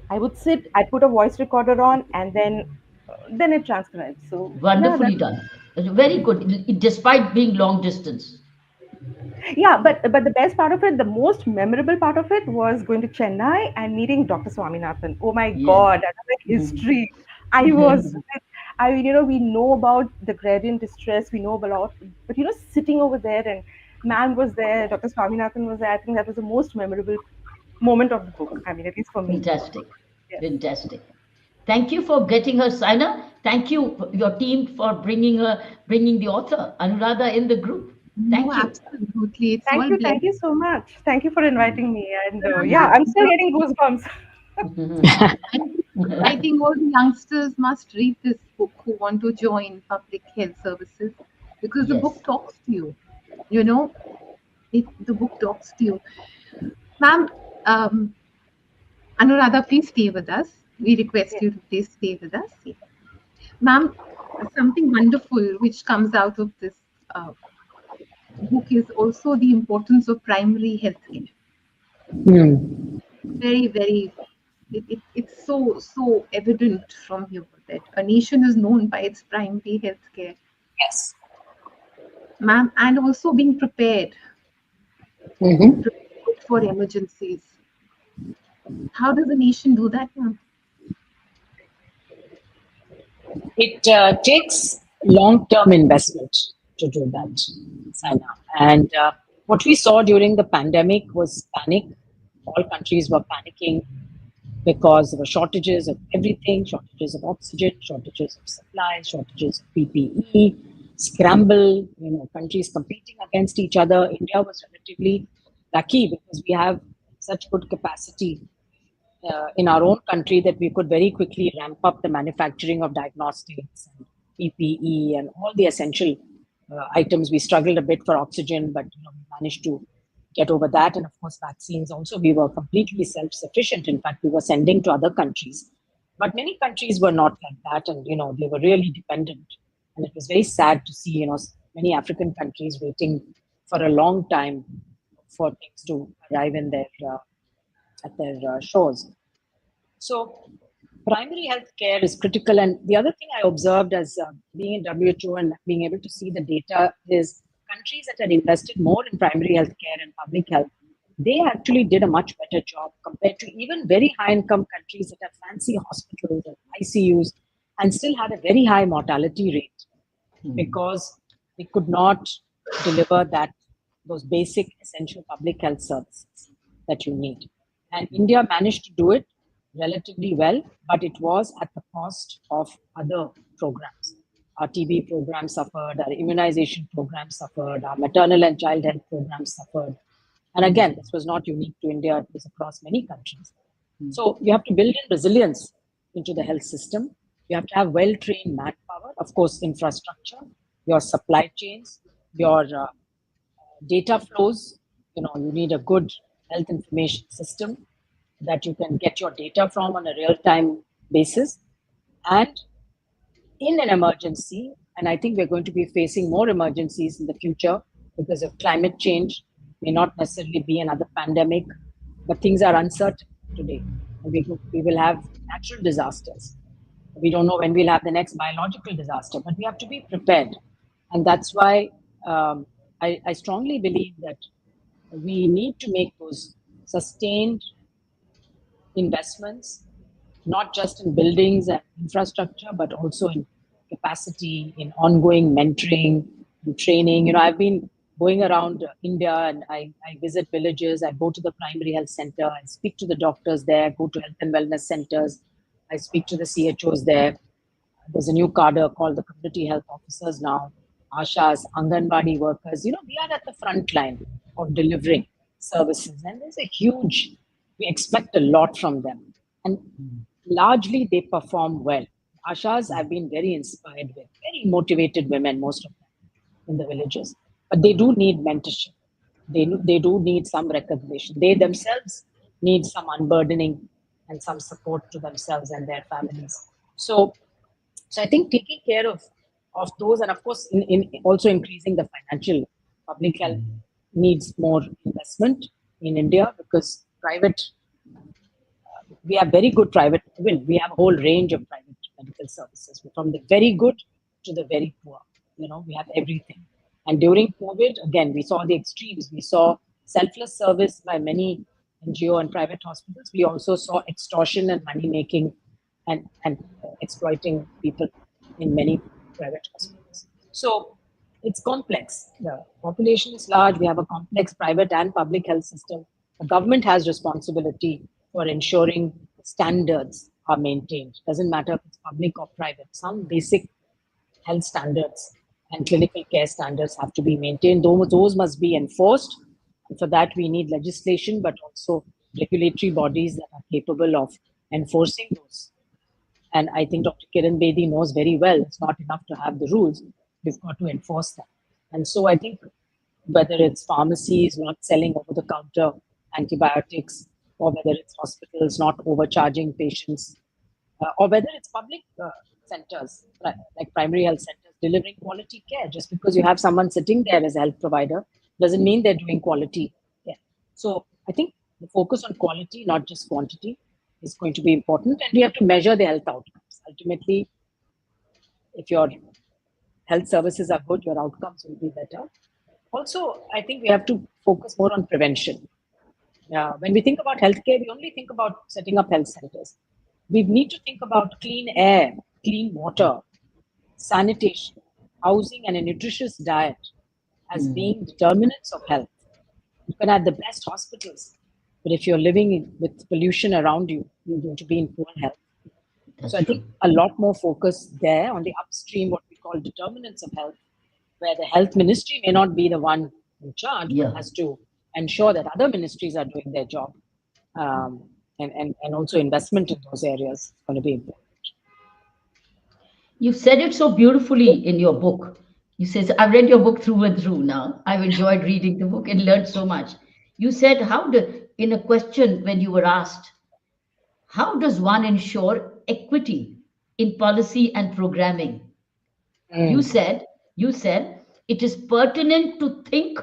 I would sit, I'd put a voice recorder on, and then it transcribes. So yeah, Wonderfully done. Very good, despite being long distance. but the best part of it, the most memorable part of it was going to Chennai and meeting Dr. Swaminathan. Oh my Yeah. God, that was like history. I was, I mean, we know about the gradient distress, we know about, but sitting over there and ma'am was there, Dr. Swaminathan was there. I think that was the most memorable moment of the book. I mean, at least for me. Fantastic. Yes. Fantastic. Thank you for getting her, Saina. Thank you, your team, for bringing the author, Anuradha, in the group. No, Thank you. absolutely. It's all blessed. Thank you so much. Thank you for inviting me. And yeah, I'm still And getting goosebumps. I think all the youngsters must read this book who want to join public health services, because the book Yes. talks to you. You know, the book talks to you. Ma'am, Anuradha, please stay with us. We request you to please stay with us. Yeah. Ma'am, something wonderful which comes out of this uh, book is also the importance of primary health care. Hmm. Very, very, it's so evident from here that a nation is known by its primary health care. Yes. Ma'am, and also being prepared, Hmm. prepared for emergencies. How does a nation do that, ma'am? It takes long-term investment to do that, Sana. And what we saw during the pandemic was panic. All countries were panicking because there were shortages of everything, shortages of oxygen, shortages of supplies, shortages of PPE, scramble, countries competing against each other. India was relatively lucky because we have such good capacity in our own country that we could very quickly ramp up the manufacturing of diagnostics and PPE and all the essential items. We struggled a bit for oxygen, but we managed to get over that. And of course, vaccines also, we were completely self-sufficient. In fact, we were sending to other countries. But many countries were not like that, and they were really dependent. And it was very sad to see, many African countries waiting for a long time for things to arrive in their at their shores. So, primary health care is critical. And the other thing I observed as being in WHO and being able to see the data is countries that had invested more in primary health care and public health, they actually did a much better job compared to even very high income countries that have fancy hospitals and ICUs and still had a very high mortality rate because they could not deliver those basic essential public health services that you need. And India managed to do it relatively well, but it was at the cost of other programs. Our TB program suffered, our immunization program suffered, our maternal and child health programs suffered. And again, this was not unique to India, it was across many countries. So you have to build in resilience into the health system. You have to have well-trained manpower, of course, infrastructure, your supply chains, your data flows. You need a good health information system that you can get your data from on a real-time basis. And in an emergency, and I think we're going to be facing more emergencies in the future because of climate change, may not necessarily be another pandemic, but things are uncertain today. We will have natural disasters. We don't know when we'll have the next biological disaster, but we have to be prepared. And that's why I strongly believe that we need to make those sustained investments, not just in buildings and infrastructure, but also in capacity, in ongoing mentoring and training. I've been going around India and I visit villages, I go to the primary health center, I speak to the doctors there, go to health and wellness centers, I speak to the CHOs there. There's a new cadre called the community health officers now, Ashas, Anganwadi workers. We are at the front line of delivering services, and there's a huge, we expect a lot from them. And largely they perform well. Ashas I've been very inspired with, very motivated women, most of them in the villages. But they do need mentorship. They do need some recognition. They themselves need some unburdening and some support to themselves and their families. So I think taking care of those, and of course, in also increasing the financial public health needs more investment in India because we have very good private, well, we have a whole range of private medical services from the very good to the very poor. We have everything. And during COVID, again, we saw the extremes. We saw selfless service by many NGO and private hospitals. We also saw extortion and money making and exploiting people in many private hospitals. So it's complex. The population is large. We have a complex private and public health system. The government has responsibility for ensuring standards are maintained. Doesn't matter if it's public or private. Some basic health standards and clinical care standards have to be maintained. Those must be enforced. And for that, we need legislation, but also regulatory bodies that are capable of enforcing those. And I think Dr. Kiran Bedi knows very well it's not enough to have the rules, we've got to enforce them. And so I think whether it's pharmacies not selling over the counter antibiotics, or whether it's hospitals not overcharging patients, or whether it's public centers, like primary health centers, delivering quality care. Just because you have someone sitting there as a health provider doesn't mean they're doing quality care. So I think the focus on quality, not just quantity, is going to be important, and we have to measure the health outcomes. Ultimately, if your health services are good, your outcomes will be better. Also, I think we have to focus more on prevention. When we think about healthcare, we only think about setting up health centers. We need to think about clean air, clean water, sanitation, housing, and a nutritious diet as being determinants of health. You can have the best hospitals, but if you're living with pollution around you, you're going to be in poor health. So I think a lot more focus there on the upstream, what we call determinants of health, where the health ministry may not be the one in charge, but has to ensure that other ministries are doing their job. And also investment in those areas is going to be important. You said it so beautifully in your book. You said, I've read your book through and through now. I've enjoyed reading the book and learned so much. You said, in a question when you were asked, how does one ensure equity in policy and programming? You said, it is pertinent to think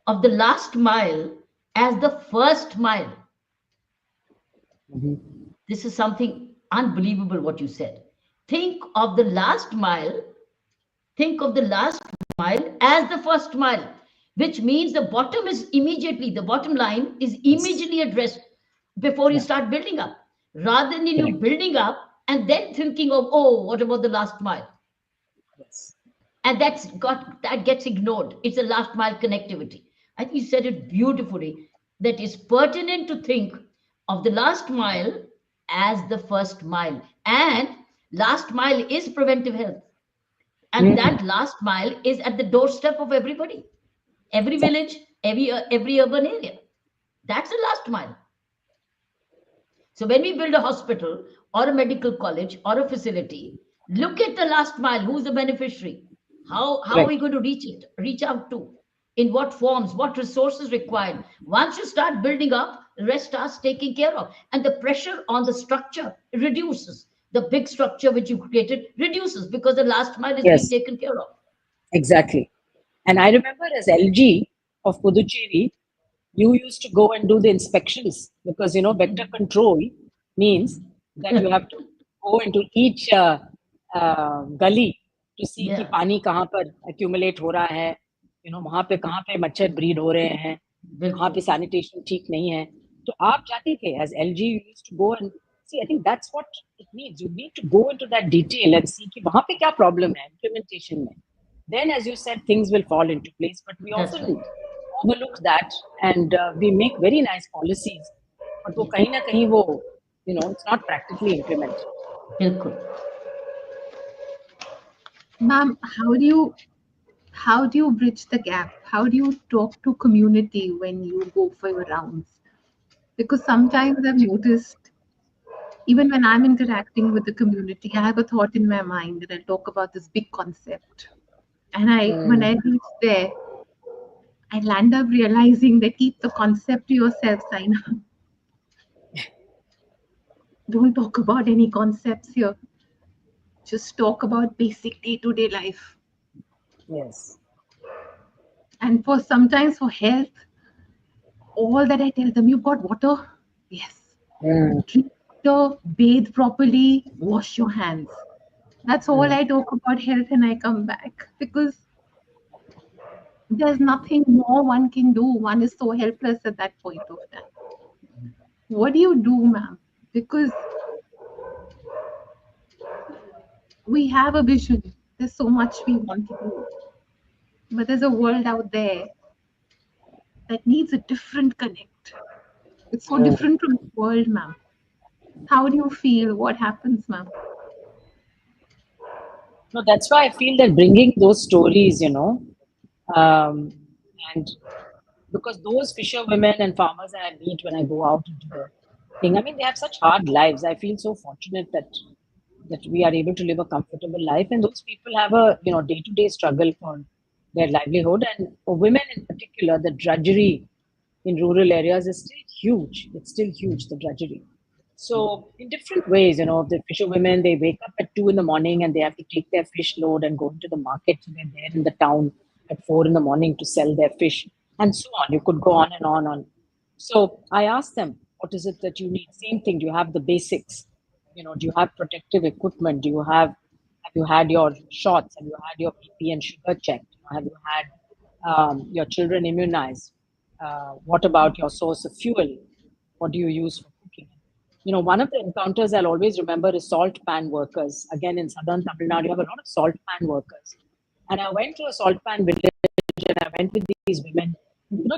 of the last mile as the first mile. This is something unbelievable what you said. Think of the last mile as the first mile, which means the bottom line is immediately addressed before you start building up, rather than you building up and then thinking of, what about the last mile? Yes. And that gets ignored. It's a last mile connectivity. I think you said it beautifully, that it's pertinent to think of the last mile as the first mile. And last mile is preventive health. And that last mile is at the doorstep of everybody, every village, every urban area. That's the last mile. So when we build a hospital or a medical college or a facility, look at the last mile. Who's the beneficiary? How are we going to reach out to? In what forms? What resources required? Once you start building up, the rest starts taking care of. And the pressure on the structure reduces. The big structure which you created reduces because the last mile is being taken care of. Exactly. And I remember as LG of Puducherry, you used to go and do the inspections because, vector control means that you have to go into each gully to see कि पानी कहाँ पर accumulate हो रहा है, वहाँ पे कहाँ पे मच्छर breed हो रहे हैं, वहाँ पे sanitation ठीक नहीं है. तो आप जाते थे as LG, you used to go and see. I think that's what it needs. You need to go into that detail and see कि वहाँ पे क्या problem है implementation में. Then, as you said, things will fall into place. But we often overlook that, and we make very nice policies, but वो कहीं ना कहीं वो, it's not practically implemented. बिल्कुल. Ma'am, how do you bridge the gap? How do you talk to community when you go for your rounds? Because sometimes I've noticed, even when I'm interacting with the community, I have a thought in my mind that I'll talk about this big concept. And when I reach there, I'll end up realizing that keep the concept to yourself, Saina. Don't talk about any concepts here. Just talk about basic day-to-day life. Yes. And sometimes for health, all that I tell them, you've got water? Yes. Drink water, bathe properly, wash your hands. That's all I talk about health, and I come back because there's nothing more one can do. One is so helpless at that point of time. What do you do, ma'am? Because we have a vision. There's so much we want to do. But there's a world out there that needs a different connect. It's so different from the world, ma'am. How do you feel? What happens, ma'am? No, that's why I feel that bringing those stories, um, and because those fisher women and farmers that I meet when I go out into the thing, I mean, they have such hard lives. I feel so fortunate that we are able to live a comfortable life, and those people have a day-to-day struggle for their livelihood, and for women in particular, the drudgery in rural areas is still huge. It's still huge, the drudgery. So in different ways, the fisher women, they wake up at 2 in the morning and they have to take their fish load and go into the market. So they're there in the town at 4 in the morning to sell their fish, and so on. You could go on and on on. So I asked them, what is it that you need? Same thing. Do you have the basics? Do you have protective equipment? Have you had your shots? Have you had your BP and sugar checked? Have you had your children immunized? What about your source of fuel? What do you use for cooking? One of the encounters I'll always remember is salt pan workers. Again, in southern Tamil Nadu, you have a lot of salt pan workers. And I went to a salt pan village and I went with these women.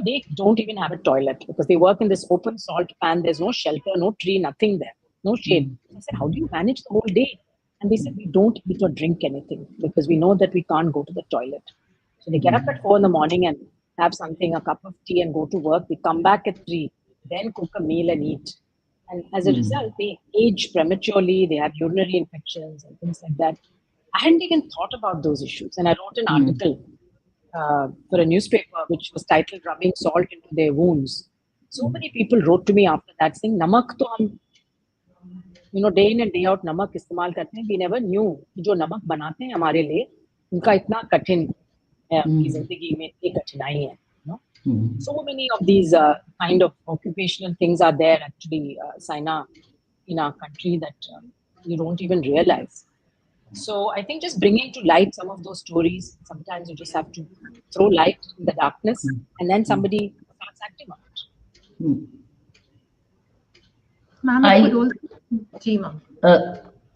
They don't even have a toilet because they work in this open salt pan. There's no shelter, no tree, nothing there, no shade. I said, how do you manage the whole day? And they said, we don't eat or drink anything because we know that we can't go to the toilet. So they get up at 4 in the morning and have something, a cup of tea, and go to work. They come back at 3, then cook a meal and eat. And as a result, they age prematurely, they have urinary infections and things like that. I hadn't even thought about those issues. And I wrote an article for a newspaper which was titled Rubbing Salt into Their Wounds. So many people wrote to me after that saying, Namak to hum, day in and day out namak इस्तेमाल करते हैं. We never knew कि जो नमक बनाते हैं हमारे लिए उनका इतना कठिन की जिंदगी में इतनी कठिनाई है. So many of these kind of occupational things are there actually, Saina, in our country that you don't even realize. So I think just bringing to light some of those stories, sometimes you just have to throw light in the darkness and then somebody starts acting on it. Ma'am, I- it could also... Ji, ma'am.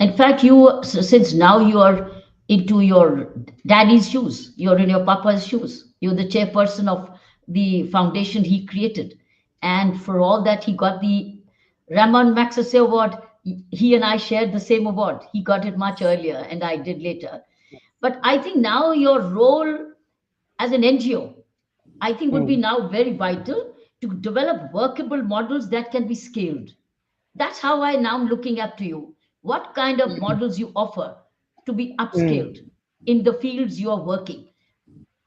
In fact, since now you are into your daddy's shoes, you're in your papa's shoes. You're the chairperson of the foundation he created, and for all that, he got the Ramon Magsaysay Award. He and I shared the same award. He got it much earlier, and I did later. But I think now your role as an NGO, I think would be now very vital to develop workable models that can be scaled. That's how I now am looking up to you. What kind of models you offer to be upscaled in the fields you are working?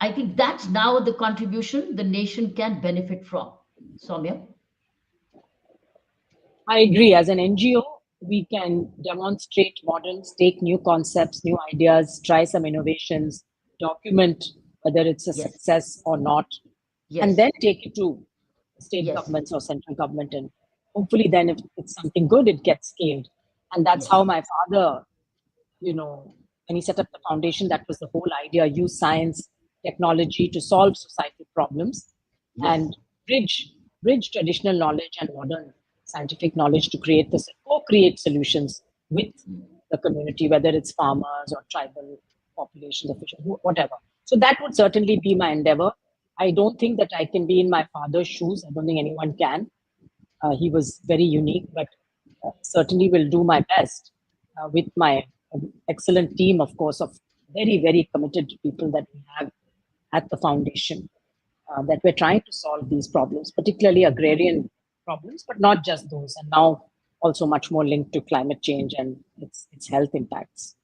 I think that's now the contribution the nation can benefit from. Soumya? I agree. As an NGO, we can demonstrate models, take new concepts, new ideas, try some innovations, document whether it's a success or not, and then take it to state governments or central government. And hopefully, then if it's something good, it gets scaled. And that's how my father, when he set up the foundation, that was the whole idea: use science, technology to solve societal problems and bridge traditional knowledge and modern scientific knowledge to co-create solutions with the community, whether it's farmers or tribal populations, officials, whatever. So that would certainly be my endeavor. I don't think that I can be in my father's shoes. I don't think anyone can. He was very unique, but certainly will do my best with my excellent team, of course, of very, very committed people that we have at the foundation, that we're trying to solve these problems, particularly agrarian problems, but not just those, and now also much more linked to climate change and its health impacts.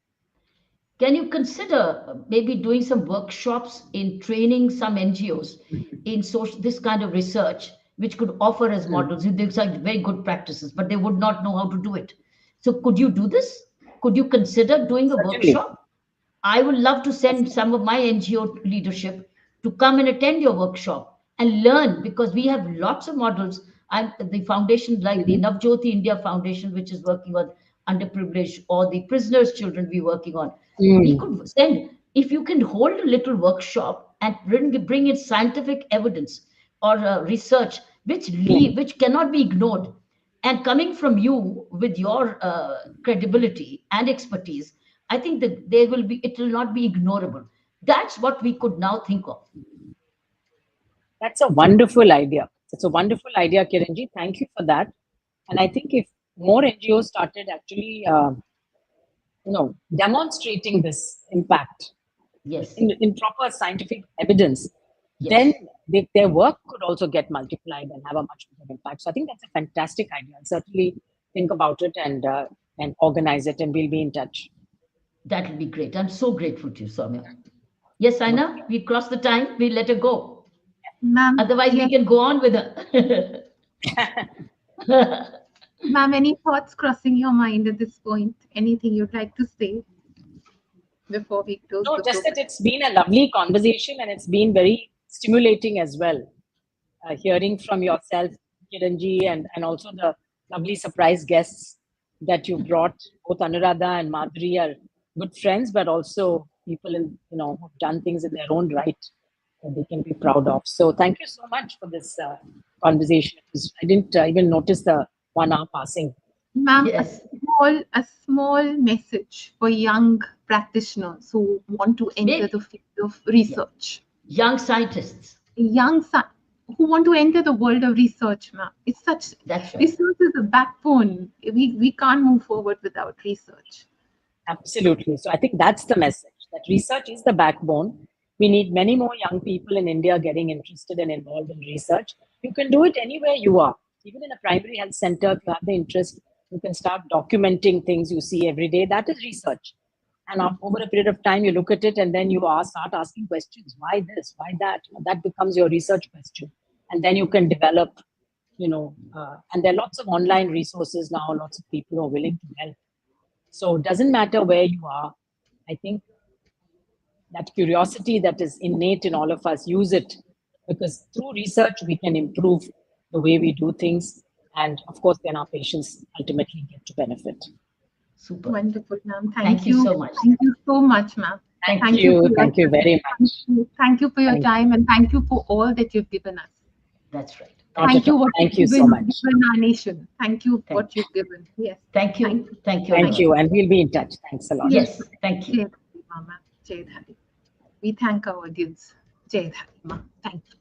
Can you consider maybe doing some workshops in training some NGOs in this kind of research, which could offer as models? These are very good practices, but they would not know how to do it. So could you do this? Could you consider doing a workshop? I would love to send some of my NGO leadership to come and attend your workshop and learn, because we have lots of models. The foundation, like the Navjyoti India Foundation, which is working on underprivileged or the prisoners' children, we're working on. We could send, if you can hold a little workshop and bring in scientific evidence or research which cannot be ignored. And coming from you with your credibility and expertise, I think that it will not be ignorable. That's what we could now think of. That's a wonderful idea. It's a wonderful idea, Kiranji. Thank you for that. And I think if more NGOs started actually, demonstrating this impact Yes. in proper scientific evidence, Yes. then their work could also get multiplied and have a much bigger impact. So I think that's a fantastic idea. I'll certainly think about it and organize it, and we'll be in touch. That will be great. I'm so grateful to you, Soumya. Yes, Saina, we crossed the time. We let her go. Ma'am, Otherwise, yes, we can go on with her. ma'am, any thoughts crossing your mind at this point? Anything you'd like to say before we close No, the just that program? it's been a lovely conversation and it's been very stimulating as well. Hearing from yourself, Kiranji, and also the lovely surprise guests that you brought. Both Anuradha and Madhuri are good friends, but also people who've done things in their own right that they can be proud of. So thank you so much for this conversation. I didn't even notice the 1 hour passing. Ma'am, Yes. a small message for young practitioners who want to enter the field of research. Young scientists. Who want to enter the world of research, ma'am. It's such That's right. research is a backbone. We can't move forward without research. Absolutely. So I think that's the message, that research is the backbone. We need many more young people in India getting interested and involved in research. You can do it anywhere you are. Even in a primary health center, if you have the interest, you can start documenting things you see every day. That is research. And over a period of time, you look at it and then you start asking questions. Why this? Why that? That becomes your research question. And then you can develop, and there are lots of online resources now, lots of people who are willing to help. So it doesn't matter where you are. I think that curiosity that is innate in all of us, use it, because through research we can improve the way we do things, and of course then our patients ultimately get to benefit. Super. Wonderful, ma'am. Thank you so much. Thank you so much, ma'am. Thank you very much. Thank you for your time, and thank you for all that you've given us. That's right. Thank you so much. Given our nation. Thank you for what you've given. Yes. Thank you. Thank you. Thank you, and we'll be in touch. Thanks a lot. Yes, thank you. Jai Dhati, Mama. Jai Dhati. We thank our audience. Jai Dhati, Ma. Thank you.